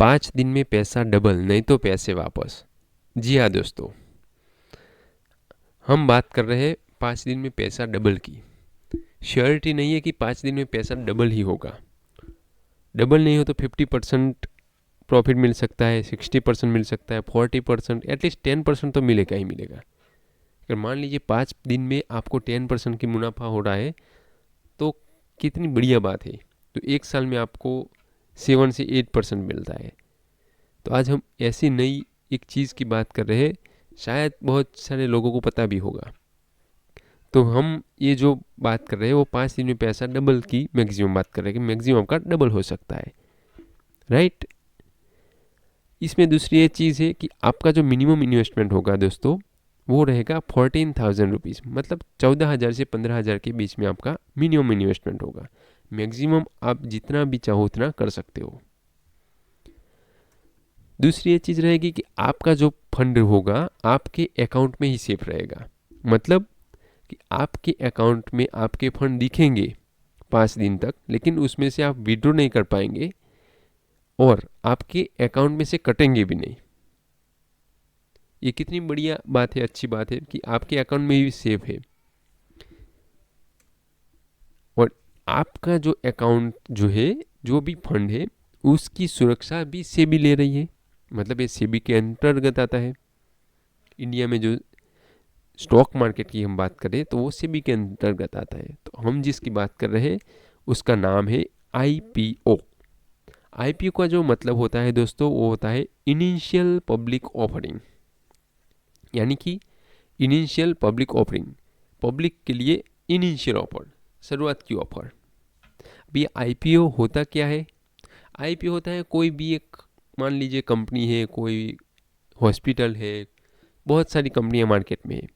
5 दिन में पैसा डबल, नहीं तो पैसे वापस। जी हाँ दोस्तों, हम बात कर रहे हैं 5 दिन में पैसा डबल की। श्योरिटी नहीं है कि 5 दिन में पैसा डबल ही होगा। डबल नहीं हो तो 50% प्रॉफिट मिल सकता है, 60% मिल सकता है, 40%, एटलीस्ट 10% तो मिलेगा ही मिलेगा। अगर मान लीजिए 5 दिन में आपको 10% की मुनाफा हो रहा है तो कितनी बढ़िया बात है। तो एक साल में आपको 7 से 8% मिलता है। तो आज हम ऐसी नई एक चीज़ की बात कर रहे हैं, शायद बहुत सारे लोगों को पता भी होगा। तो हम ये जो बात कर रहे हैं वो 5 दिन में पैसा डबल की मैक्सिमम बात कर रहे हैं कि मैक्सिमम का डबल हो सकता है, राइट। इसमें दूसरी ये चीज़ है कि आपका जो मिनिमम इन्वेस्टमेंट होगा दोस्तों वो रहेगा 14,000 रुपीज़, मतलब 14,000 से 15,000 के बीच में आपका मिनिमम इन्वेस्टमेंट होगा। मैक्सिमम आप जितना भी चाहो उतना कर सकते हो। दूसरी ये चीज़ रहेगी कि आपका जो फंड होगा आपके अकाउंट में ही सेफ रहेगा, मतलब कि आपके अकाउंट में आपके फंड दिखेंगे 5 दिन तक, लेकिन उसमें से आप विड्रॉ नहीं कर पाएंगे और आपके अकाउंट में से कटेंगे भी नहीं। ये कितनी बढ़िया बात है, अच्छी बात है कि आपके अकाउंट में ही सेफ है। और आपका जो अकाउंट जो है, जो भी फंड है, उसकी सुरक्षा भी सेबी ले रही है, मतलब ये सेबी के अंतर्गत आता है। इंडिया में जो स्टॉक मार्केट की हम बात करें तो वो सेबी के अंतर्गत आता है। तो हम जिसकी बात कर रहे हैं उसका नाम है आईपीओ। आईपीओ का जो मतलब होता है दोस्तों वो होता है इनिशियल पब्लिक ऑफरिंग, यानी कि इनिशियल पब्लिक ऑफरिंग, पब्लिक के लिए इनिशियल ऑफर, शुरुआत की ऑफर। अब ये आईपीओ होता क्या है? आईपीओ होता है कोई भी एक, मान लीजिए कंपनी है, कोई हॉस्पिटल है, बहुत सारी कंपनियां मार्केट में है।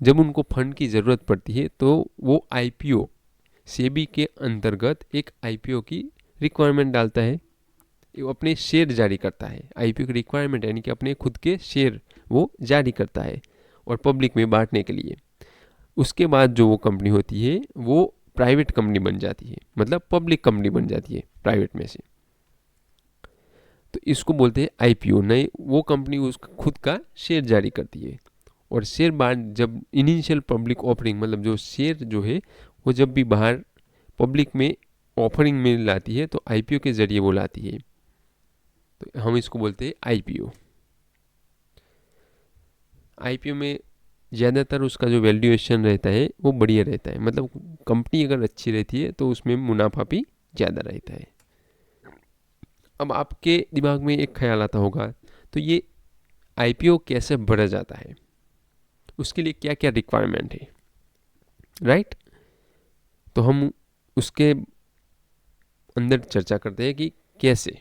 जब उनको फंड की ज़रूरत पड़ती है तो वो आईपीओ सेबी के अंतर्गत एक आईपीओ की रिक्वायरमेंट डालता है, वो अपने शेयर जारी करता है। आईपीओ की रिक्वायरमेंट यानी कि अपने खुद के शेयर वो जारी करता है और पब्लिक में बांटने के लिए। उसके बाद जो वो कंपनी होती है वो प्राइवेट कंपनी बन जाती है, मतलब पब्लिक कंपनी बन जाती है प्राइवेट में से। तो इसको बोलते हैं आईपीओ। नई वो कंपनी उसका खुद का शेयर जारी करती है और शेयर बांट, जब इनिशियल पब्लिक ऑफरिंग, मतलब जो शेयर जो है वो जब भी बाहर पब्लिक में ऑफरिंग में लाती है तो आईपीओ के ज़रिए वो लाती है। तो हम इसको बोलते हैं आईपीओ। आईपीओ में ज़्यादातर उसका जो वैल्यूएशन रहता है वो बढ़िया रहता है, मतलब कंपनी अगर अच्छी रहती है तो उसमें मुनाफा भी ज़्यादा रहता है। अब आपके दिमाग में एक ख्याल आता होगा, तो ये आईपीओ कैसे बढ़ा जाता है, उसके लिए क्या क्या रिक्वायरमेंट है, राइट। तो हम उसके अंदर चर्चा करते हैं कि कैसे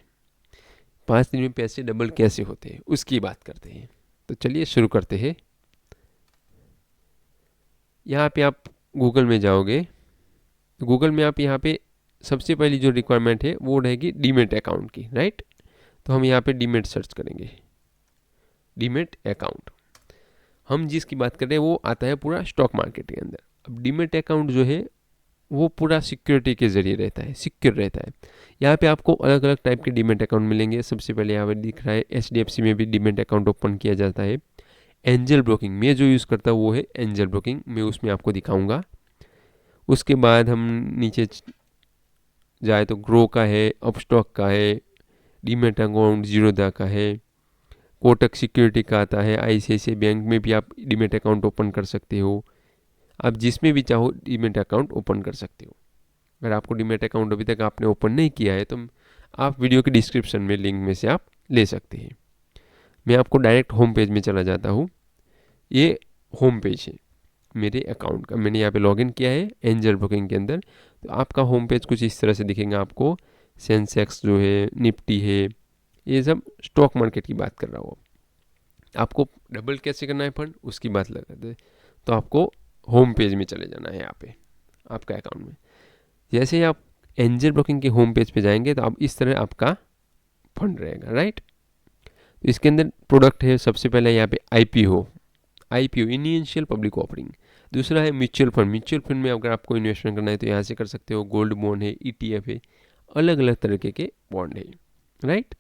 5 दिन में पैसे डबल कैसे होते हैं, उसकी बात करते हैं। तो चलिए शुरू करते हैं। यहाँ पे आप गूगल में जाओगे तो गूगल में आप यहाँ पे सबसे पहली जो रिक्वायरमेंट है वो रहेगी डीमेट अकाउंट की, राइट। तो हम यहाँ पे डीमेट सर्च करेंगे, डीमेट अकाउंट। हम जिसकी बात कर रहे हैं वो आता है पूरा स्टॉक मार्केट के अंदर। अब डीमेट अकाउंट जो है वो पूरा सिक्योरिटी के ज़रिए रहता है, सिक्योर रहता है। यहाँ पे आपको अलग अलग टाइप के डीमेट अकाउंट मिलेंगे। सबसे पहले यहाँ पे दिख रहा है एचडीएफसी में भी डीमेट अकाउंट ओपन किया जाता है। एंजल ब्रोकिंग में जो यूज़ करता हूँ वो है एंजल ब्रोकिंग, मैं उसमें आपको दिखाऊंगा। उसके बाद हम नीचे जाए तो ग्रो का है, अपस्टॉक का है, डीमेट अकाउंट जीरोधा का है, कोटक सिक्योरिटी का आता है, आईसीआईसीआई बैंक में भी आप डीमेट अकाउंट ओपन कर सकते हो। आप जिसमें भी चाहो डीमेट अकाउंट ओपन कर सकते हो। अगर आपको डीमेट अकाउंट अभी तक आपने ओपन नहीं किया है तो आप वीडियो के डिस्क्रिप्शन में लिंक में से आप ले सकते हैं। मैं आपको डायरेक्ट होम पेज में चला जाता हूँ। ये होम पेज है मेरे अकाउंट का, मैंने यहाँ पे लॉगिन किया है एंजल ब्रोकिंग के अंदर। तो आपका होम पेज कुछ इस तरह से दिखेगा आपको। सेंसेक्स जो है, निफ्टी है, ये सब स्टॉक मार्केट की बात कर रहा हूँ। आपको डबल कैसे करना है फंड उसकी बात लगा दे तो आपको होम पेज में चले जाना है यहाँ पे आपका अकाउंट में। जैसे ही आप एंजल ब्रोकिंग के होम पेज पे जाएंगे तो आप इस तरह आपका फंड रहेगा, राइट। तो इसके अंदर प्रोडक्ट है, सबसे पहले यहाँ पे IPO, IPO initial public offering. दूसरा है म्यूचुअल फंड। म्यूचुअल फंड में अगर आपको इन्वेस्टमेंट करना है तो यहाँ से कर सकते हो। गोल्ड बॉन्ड है, ईटीएफ है, अलग अलग तरीके के बॉन्ड है, राइट।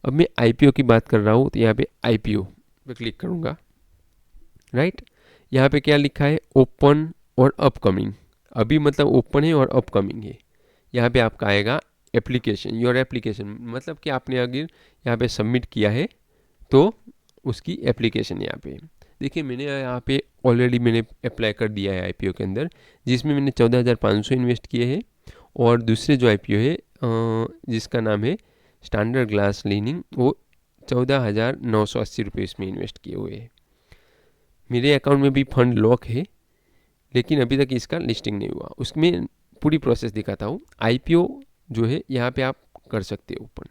अब मैं आईपीओ की बात कर रहा हूँ, तो यहाँ पे आईपीओ पे क्लिक करूँगा, राइट। यहाँ पे क्या लिखा है, ओपन और अपकमिंग। अभी मतलब ओपन है और अपकमिंग है। यहाँ पे आपका आएगा एप्लीकेशन, योर एप्लीकेशन, मतलब कि आपने अगर यहाँ पे सबमिट किया है तो उसकी एप्लीकेशन यहाँ पे देखिए। मैंने यहाँ पे ऑलरेडी मैंने अप्लाई कर दिया है आईपीओ के अंदर, जिसमें मैंने 14,500 इन्वेस्ट किए हैं। और दूसरे जो आईपीओ है जिसका नाम है स्टैंडर्ड ग्लास लीनिंग, वो 14,980 रुपये इसमें इन्वेस्ट किए हुए हैं। मेरे अकाउंट में भी फंड लॉक है, लेकिन अभी तक इसका लिस्टिंग नहीं हुआ। उसमें पूरी प्रोसेस दिखाता हूँ। आईपीओ जो है यहाँ पे आप कर सकते हो ओपन।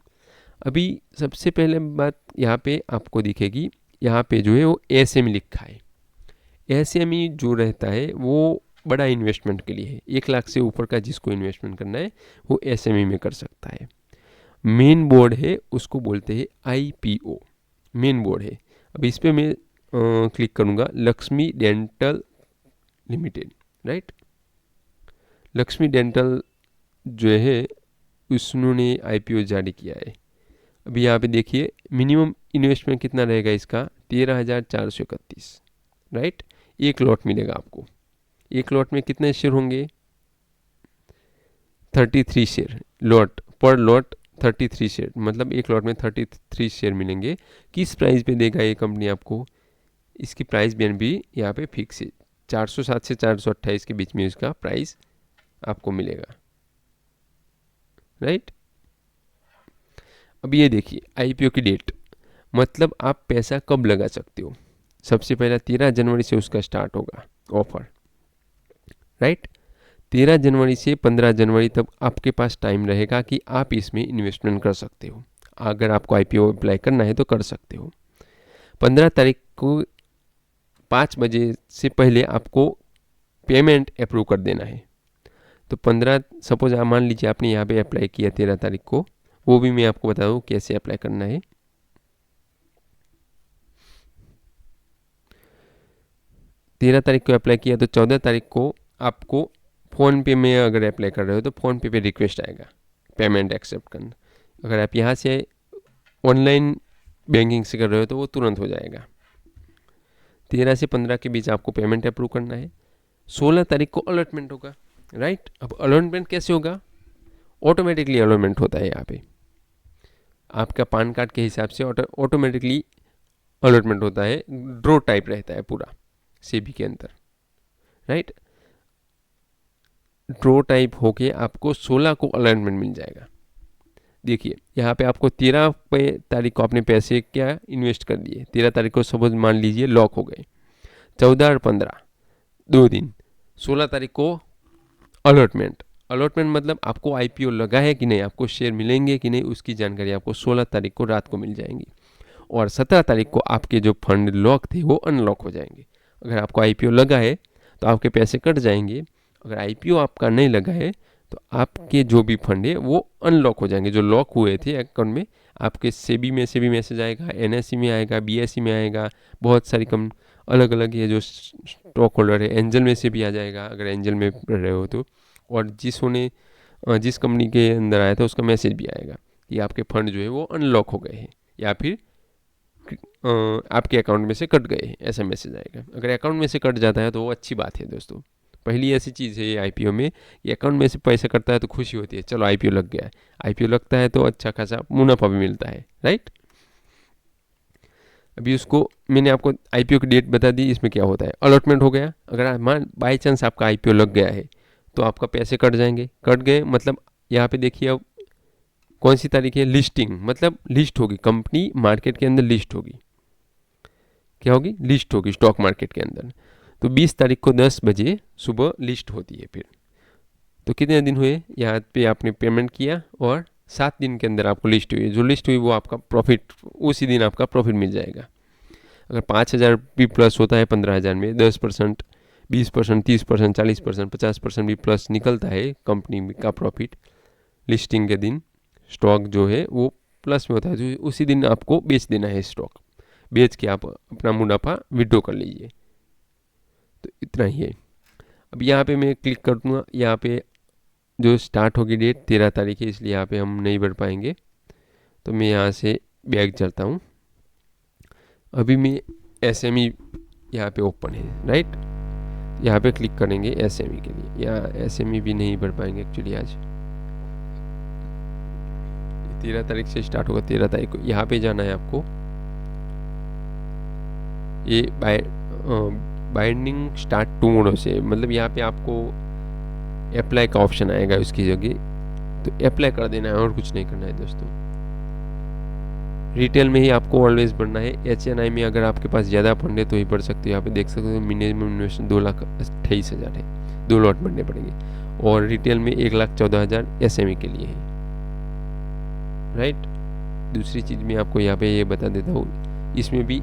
अभी सबसे पहले बात यहाँ पे आपको दिखेगी, यहाँ पे जो है वो एसएमई लिखा है। एसएमई जो रहता है वो बड़ा इन्वेस्टमेंट के लिए है। 1 लाख से ऊपर का जिसको इन्वेस्टमेंट करना है वो एसएमई में कर सकता है। मेन बोर्ड है उसको बोलते हैं आईपीओ, मेन बोर्ड है। अब इस पर मैं क्लिक करूँगा, Lakshmi dental limited, right. Lakshmi dental जो है उसने आईपीओ जारी किया है। अभी यहाँ पे देखिए मिनिमम इन्वेस्टमेंट कितना रहेगा इसका, 13,431, राइट। 1 लॉट मिलेगा आपको। 1 लॉट में कितने शेयर होंगे, 33 शेयर लॉट, पर लॉट 33 शेयर, मतलब 1 लॉट में 33 शेयर मिलेंगे। किस प्राइस पे देगा ये कंपनी आपको, इसकी प्राइस बैंड भी यहाँ पे फिक्स है, 407 से 428 के बीच में इसका प्राइस आपको मिलेगा, राइट। अब ये देखिए आईपीओ की डेट, मतलब आप पैसा कब लगा सकते हो। सबसे पहला 13 जनवरी से उसका स्टार्ट होगा ऑफर, राइट। 13 जनवरी से 15 जनवरी तक आपके पास टाइम रहेगा कि आप इसमें इन्वेस्टमेंट कर सकते हो। अगर आपको आईपीओ अप्लाई करना है तो कर सकते हो। 15 तारीख को 5 बजे से पहले आपको पेमेंट अप्रूव कर देना है। तो 15 सपोज आप मान लीजिए आपने यहाँ पे अप्लाई किया 13 तारीख को, वो भी मैं आपको बता दूँ कैसे अप्लाई करना है। 13 तारीख को अप्लाई किया तो 14 तारीख को आपको फ़ोन पे में अगर अप्लाई कर रहे हो तो फ़ोन पे रिक्वेस्ट आएगा पेमेंट एक्सेप्ट करना। अगर आप यहाँ से ऑनलाइन बैंकिंग से कर रहे हो तो वो तुरंत हो जाएगा। 13 से 15 के बीच आपको पेमेंट अप्रूव करना है। 16 तारीख को अलॉटमेंट होगा, राइट। अब अलॉटमेंट कैसे होगा, ऑटोमेटिकली अलॉटमेंट होता है। यहाँ पे आपका पान कार्ड के हिसाब से ऑटोमेटिकली अलॉटमेंट होता है, ड्रॉ टाइप रहता है पूरा सेबी के अंदर, राइट। ड्रॉ टाइप होके आपको 16 को अलॉटमेंट मिल जाएगा। देखिए यहाँ पे आपको 13 तारीख को आपने पैसे क्या इन्वेस्ट कर दिए, 13 तारीख को सपोज मान लीजिए लॉक हो गए, 14 और 15 2 दिन, 16 तारीख को अलॉटमेंट। अलॉटमेंट मतलब आपको आईपीओ लगा है कि नहीं, आपको शेयर मिलेंगे कि नहीं, उसकी जानकारी आपको 16 तारीख को रात को मिल जाएंगी। और 17 तारीख को आपके जो फंड लॉक थे वो अनलॉक हो जाएंगे। अगर आपको आईपीओ लगा है तो आपके पैसे कट जाएंगे। अगर आईपीओ आपका नहीं लगा है तो आपके जो भी फंड है वो अनलॉक हो जाएंगे। जो लॉक हुए थे अकाउंट में, आपके सेबी में से भी मैसेज आएगा, एनएसई में आएगा, बीएसई में आएगा, बहुत सारी अलग अलग ये जो स्टॉक होल्डर है एंजल में से भी आ जाएगा अगर एंजल में पढ़ रहे हो तो। और जिस कंपनी के अंदर आया था उसका मैसेज भी आएगा कि आपके फंड जो है वो अनलॉक हो गए हैं या फिर आपके अकाउंट में से कट गए हैं, ऐसा मैसेज आएगा। अगर अकाउंट में से कट जाता है तो वो अच्छी बात है दोस्तों। पहली ऐसी चीज़ है ये आईपीओ में, ये अकाउंट में से पैसा कटता है तो खुशी होती है, चलो आईपीओ लग गया है। आईपीओ लगता है तो अच्छा खासा मुनाफा भी मिलता है, राइट। अभी उसको मैंने आपको आईपीओ की डेट बता दी। इसमें क्या होता है, अलॉटमेंट हो गया। अगर मान बाई चांस आपका आईपीओ लग गया है तो आपका पैसे कट जाएंगे। कट गए मतलब यहाँ पे देखिए अब कौन सी तारीख है, लिस्टिंग, मतलब लिस्ट होगी, कंपनी मार्केट के अंदर लिस्ट होगी। क्या होगी, लिस्ट होगी स्टॉक मार्केट के अंदर। तो 20 तारीख को 10 बजे सुबह लिस्ट होती है। फिर तो कितने दिन हुए, यहाँ पे आपने पेमेंट किया और 7 दिन के अंदर आपको लिस्ट हुई। जो लिस्ट हुई वो आपका प्रॉफिट, उसी दिन आपका प्रॉफिट मिल जाएगा। अगर 5,000 भी प्लस होता है 15,000 में, 10%, 20%, 30%, 40%, 50% भी प्लस निकलता है कंपनी का प्रॉफिट लिस्टिंग के दिन। स्टॉक जो है वो प्लस में होता है, तो उसी दिन आपको बेच देना है स्टॉक। बेच के आप अपना मुनाफा विड्रॉ कर लीजिए। तो इतना ही है। अब यहाँ पे मैं क्लिक कर दूँगा, यहाँ पे जो स्टार्ट होगी डेट 13 तारीख है, इसलिए यहाँ पे हम नहीं बढ़ पाएंगे। तो मैं यहाँ से बैक चलता हूँ। अभी मैं SME यहाँ पे ओपन है, राइट। यहाँ पे क्लिक करेंगे SME के लिए। यहाँ SME भी नहीं भर पाएंगे एक्चुअली आज, 13 तारीख से स्टार्ट होगा, 13 तारीख को। यहाँ पे जाना है आपको, ये बाइंडिंग स्टार्ट टुमारो से, मतलब यहाँ पे आपको अप्लाई का ऑप्शन आएगा उसकी जगह, तो अप्लाई कर देना है और कुछ नहीं करना है दोस्तों। रिटेल में ही आपको ऑलवेज भरना है। HNI में अगर आपके पास ज़्यादा फंड है तो ही भर सकते हो। यहाँ पे देख सकते हो मिनिमम इन्वेस्टमेंट 2,28,000 है, 2 लॉट भरने पड़ेंगे। और रिटेल में 1,14,000 SME के लिए है, राइट। दूसरी चीज़ मैं आपको यहाँ पे ये बता देता हूँ, इसमें भी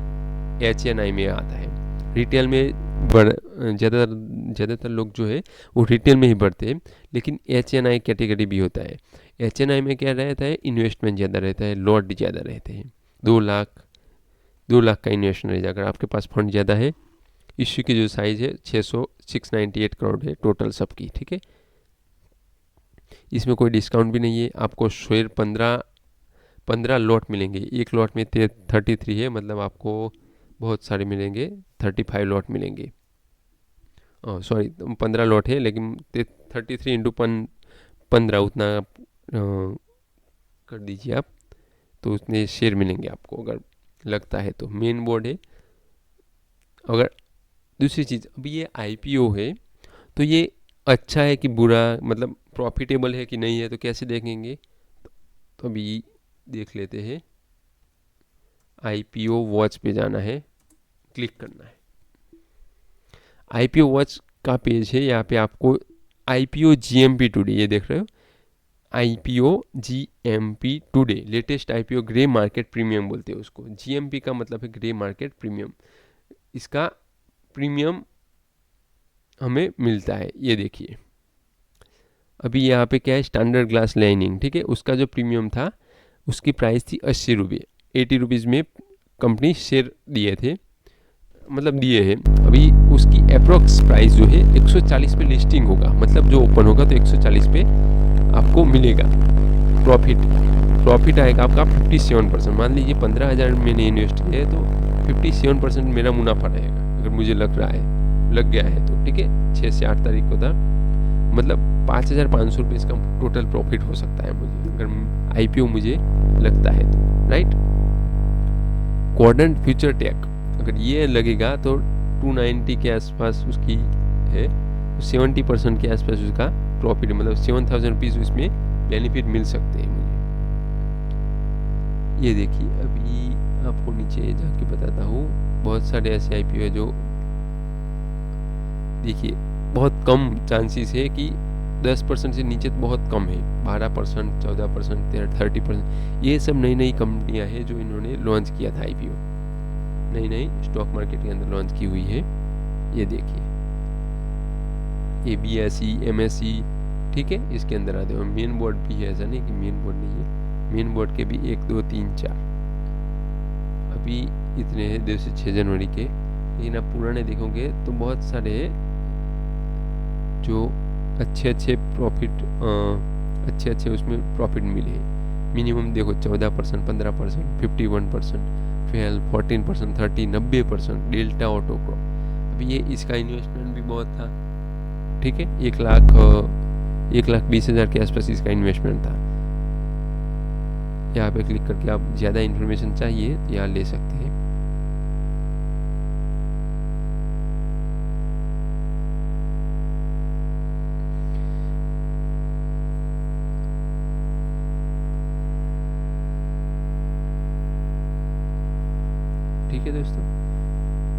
HNI में आता है। रिटेल में ज़्यादातर लोग जो है वो रिटेल में ही भरते हैं, लेकिन HNI कैटेगरी भी होता है। HNI में क्या रहता है, इन्वेस्टमेंट ज़्यादा रहता है, लॉट ज़्यादा रहते हैं। 2 लाख का इन्वेस्टमेंट रहेगा अगर आपके पास फंड ज़्यादा है। इश्यू की जो साइज़ है 698 करोड़ है टोटल सबकी, ठीक है। इसमें कोई डिस्काउंट भी नहीं है। आपको शेयर 15 लॉट मिलेंगे। एक लॉट में 33 है, मतलब आपको बहुत सारे मिलेंगे, 35 लॉट मिलेंगे। सॉरी 15 लॉट है, लेकिन 33 इंटू 15 उतना कर दीजिए आप, तो उतने शेयर मिलेंगे आपको अगर लगता है तो। मेन बोर्ड है। अगर दूसरी चीज़, अभी ये IPO है तो ये अच्छा है कि बुरा, मतलब प्रॉफिटेबल है कि नहीं है, तो कैसे देखेंगे, तो अभी देख लेते हैं। IPO वॉच पे जाना है, क्लिक करना है। IPO वॉच का पेज है, यहाँ पे आपको IPO GMP टुडे, ये देख रहे हो, IPO GMP today, latest IPO grey market premium बोलते हैं उसको। GMP का मतलब है ग्रे मार्केट प्रीमियम। इसका प्रीमियम हमें मिलता है, ये देखिए। अभी यहाँ पे क्या है, स्टैंडर्ड ग्लास लाइनिंग, ठीक है, उसका जो प्रीमियम था उसकी प्राइस थी 80 रुपये। 80 रुपीज़ में कंपनी शेयर दिए थे, मतलब दिए हैं। अभी उसकी अप्रोक्स प्राइस जो है 140 पे लिस्टिंग होगा, मतलब जो ओपन होगा तो 140 पे आपको मिलेगा प्रॉफिट आएगा आपका 57%। मान लीजिए 15,000 मैंने इन्वेस्ट किया है तो 57% मेरा मुनाफा रहेगा, अगर मुझे लग गया है तो, ठीक है। 6 से 8 तारीख को था, मतलब 5,500 रुपये इसका टोटल प्रॉफिट हो सकता है मुझे, अगर IPO मुझे लगता है तो, राइट। क्वाड्रेंट फ्यूचर टेक, अगर ये लगेगा तो 290 के आसपास उसकी है, तो 70% के आसपास उसका प्रॉफिट, मतलब 7,000 रुपीज़ उसमें बेनिफिट मिल सकते हैं मुझे। ये देखिए, अभी आपको नीचे जाके बताता हूँ, बहुत सारे ऐसे IPO है जो देखिए बहुत कम चांसेस है कि 10% से नीचे तो बहुत कम है। 12%, 14%, 30%, ये सब नई कंपनियां हैं जो इन्होंने लॉन्च किया था IPO, नई स्टॉक मार्केट के अंदर लॉन्च की हुई है। ये देखिए, ये BSE, MSE, ठीक है, इसके अंदर आते हैं। मेन बोर्ड भी है, ऐसा नहीं कि मेन बोर्ड नहीं है, मेन बोर्ड के भी 1, 2, 3, 4 अभी इतने हैं 2 से 6 जनवरी के। लेकिन आप पुराने देखोगे तो बहुत सारे जो अच्छे प्रॉफिट, अच्छे उसमें प्रॉफिट मिले हैं। मिनिमम देखो 14%, 15%, 51%, 14%, 30%, 90%। डेल्टा ऑटोक्रॉप, अभी ये इसका इन्वेस्टमेंट भी बहुत था, ठीक है। 1,20,000 के आसपास इसका इन्वेस्टमेंट था। यहाँ पे क्लिक करके आप ज़्यादा इन्फॉर्मेशन चाहिए तो यहाँ ले सकते हैं। ठीक है दोस्तों,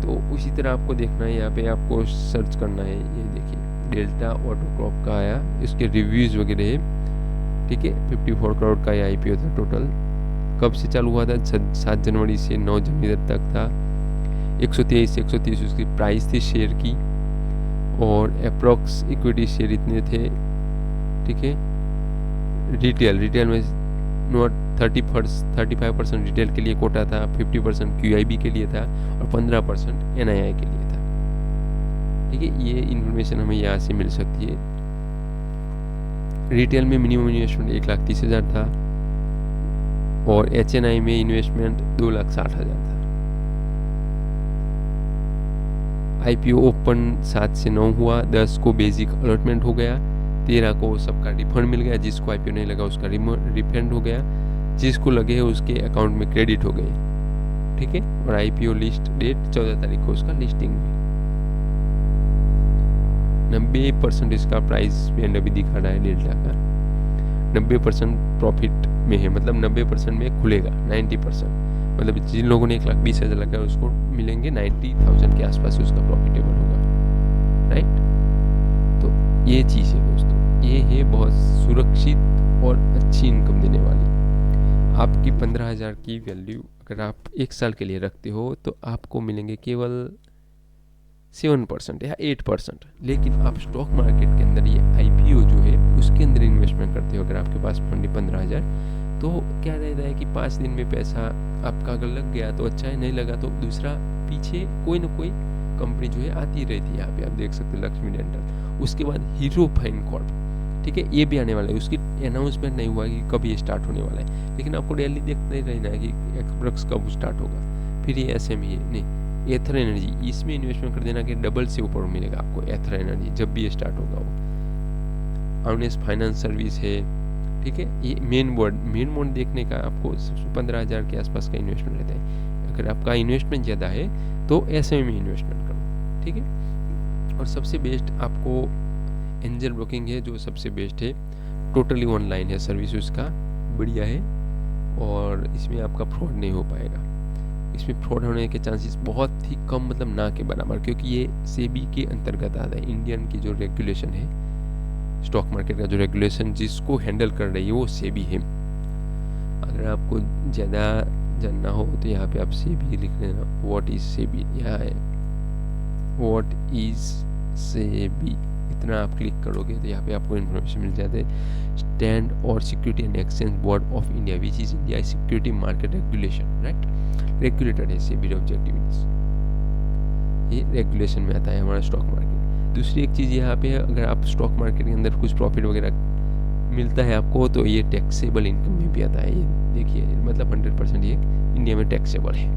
तो उसी तरह आपको देखना है, यहाँ पे आपको सर्च करना है। ये देखिए, डेल्टा ऑटोक्रॉप का आया, इसके रिव्यूज़ वगैरह है, ठीक है। 54 करोड़ का ये IPO था टोटल। कब से चालू हुआ था? 7 जनवरी से 9 जनवरी तक था। 123 उसकी प्राइस थी शेयर की, और अप्रॉक्स इक्विटी शेयर इतने थे, ठीक है। रिटेल में नॉट 35% रिटेल के लिए कोटा था, 50% QIB के लिए था, और 15% NII के लिए था, ठीक है। ये इन्फॉर्मेशन हमें यहाँ से मिल सकती है। रिटेल में मिनिमम इन्वेस्टमेंट 1,30,000 था, और HNI में इन्वेस्टमेंट 2,60,000 था। IPO ओपन 7 से 9 हुआ, 10 को बेसिक अलॉटमेंट हो गया, 13 को सबका रिफंड मिल गया, जिसको IPO नहीं लगा उसका रिफंड हो गया, जिसको लगे है उसके अकाउंट में क्रेडिट हो गए, ठीक है। और IPO लिस्ट डेट 14 तारीख को उसका लिस्टिंग में 90% इसका प्राइस बैंड अभी दिखा रहा है डेल्टा का, 90% प्रॉफिट में है, मतलब 90% में खुलेगा, 90% मतलब जिन लोगों ने 1,20,000 लगाया उसको मिलेंगे 90,000 के आसपास उसका प्रॉफिटेबल होगा, राइट। तो ये चीज़ है दोस्तों, ये है बहुत सुरक्षित और अच्छी इनकम देने वाली। आपकी 15,000 की वैल्यू अगर आप 1 साल के लिए रखते हो तो आपको मिलेंगे केवल 7% या 8%। लेकिन आप स्टॉक मार्केट के अंदर ये IPO जो है उसके अंदर इन्वेस्टमेंट करते हो, अगर आपके पास फंड 15,000, तो क्या रहता है कि 5 दिन में पैसा आपका अगर लग गया तो अच्छा है, नहीं लगा तो दूसरा पीछे कोई ना कोई कंपनी जो है आती रहती है। यहाँ पे आप देख सकते हैं लक्ष्मी डेंटल, उसके बाद हीरो फाइनकॉर्प, ठीक है, ये भी आने वाला है। उसकी अनाउंसमेंट नहीं हुआ कि कब ये स्टार्ट होने वाला है, लेकिन आपको डेली देखते रहना है कि एक्सप्रेस कब स्टार्ट होगा। फिर ये SME है, नहीं एथर एनर्जी, इसमें इन्वेस्टमेंट कर देना कि डबल से ऊपर मिलेगा आपको एथर एनर्जी जब भी ये स्टार्ट होगा वो। आउनेस फाइनेंस सर्विस है, ठीक है। ये मेन बोर्ड देखने का आपको 15,000 के आसपास का इन्वेस्टमेंट रहता है। अगर आपका इन्वेस्टमेंट ज़्यादा है तो SME इन्वेस्टमेंट करो, ठीक है। और सबसे बेस्ट आपको एंजल ब्रोकिंग है जो सबसे बेस्ट है, टोटली ऑनलाइन है, सर्विस उसका बढ़िया है और इसमें आपका फ्रॉड नहीं हो पाएगा। इसमें फ्रॉड होने के चांसेस बहुत ही कम, मतलब ना के बराबर, क्योंकि ये सेबी के अंतर्गत आता है। इंडियन की जो रेगुलेशन है स्टॉक मार्केट का, जो रेगुलेशन जिसको हैंडल कर रही है वो सेबी है। अगर आपको ज़्यादा जानना हो तो यहाँ पे आप सेबी लिख लेना, व्हाट इज सेबी, यहाँ है व्हाट इज सेबी, इतना आप क्लिक करोगे तो यहाँ पे आपको इन्फॉर्मेशन मिल जाते हैं। स्टैंड और security and exchange board of India which is India security market regulation, right, regulated है सेबी ऑब्जेक्टिविटीज, ये रेगुलेशन में आता है हमारा स्टॉक मार्केट। दूसरी एक चीज़ यहाँ पे है, अगर आप स्टॉक मार्केट के अंदर कुछ प्रॉफिट वगैरह मिलता है आपको तो ये टैक्सेबल इनकम में भी आता है। ये देखिए, मतलब 100% ये इंडिया में टैक्सेबल है।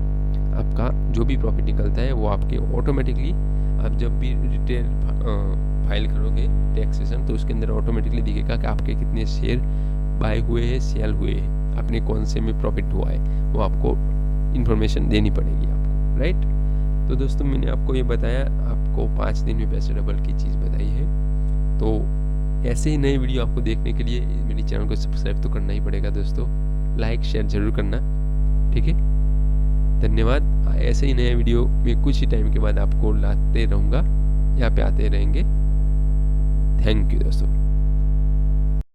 आपका जो भी प्रॉफिट निकलता है वो आपके ऑटोमेटिकली, आप जब भी रिटेल फाइल करोगे टैक्सेशन तो उसके अंदर ऑटोमेटिकली दिखेगा कि आपके कितने शेयर बाय हुए हैं, सेल हुए हैं, अपने कौन से में प्रॉफिट हुआ है, वो आपको इन्फॉर्मेशन देनी पड़ेगी आपको, राइट। तो दोस्तों मैंने आपको ये बताया, आपको 5 दिन में पैसे डबल की चीज़ बताई है। तो ऐसे ही नए वीडियो आपको देखने के लिए मेरे चैनल को सब्सक्राइब तो करना ही पड़ेगा दोस्तों, लाइक शेयर जरूर करना, ठीक है। धन्यवाद। ऐसे ही नए वीडियो में कुछ ही टाइम के बाद आपको लाते रहूँगा, यहाँ पे आते रहेंगे। थैंक यू दोस्तों।